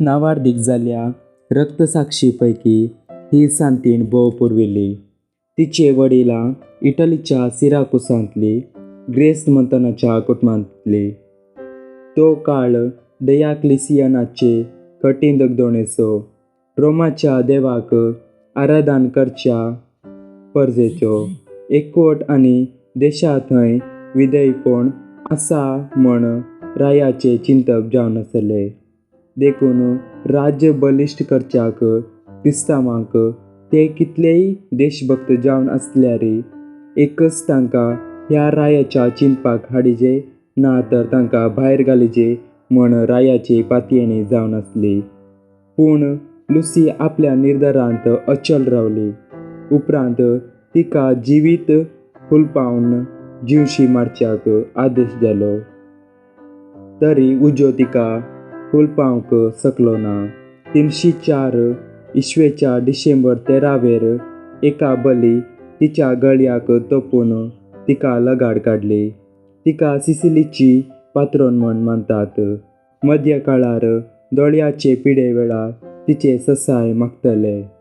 नावार्दीक जाल्ल्या रक्तसाक्षीपैकी ही सांतीण भोव पुरविल्ली. तिचे वडिलां इटलीच्या सिराकुसांतली ग्रेस मंथनाच्या कुटुंबांतली. तो काळ डयाक्लिसियानाचे कठीण दगदणेचो, रोमाच्या देवाक आराधन करच्या परजेचो, एकवट आनी देशा थंय विधेयपण आसा म्हण रायाचे चिंतप जावन आसले. देखून राज्य बलिश्ट करच्याक क्रिस्तांवांक ते कितलेय देशभक्त जावन आसल्यारय एकच तांकां ह्या रायाच्या चिंतपाक हाडिजे ना तर तांकां भायर घालिजे म्हण रायाचे पातयेणी जावन आसली. पूण लुसी आपल्या निर्धारांत अचल रावली. उपरांत तिका जिवीत हुलपावन जिवशी मारच्याक आदेश जालो. तरी उजो तिका हुलपावंक शकलो ना. 304 इस्वेच्या डिसेंबर 13 एका बली तिच्या गळ्याक तोपून तिका लगाड काडली. तिका सिसिलीची पात्रोन म्हण मानतात. मध्य काळार दोळ्याचे पिडे वेळार तिचे ससाय मागतले.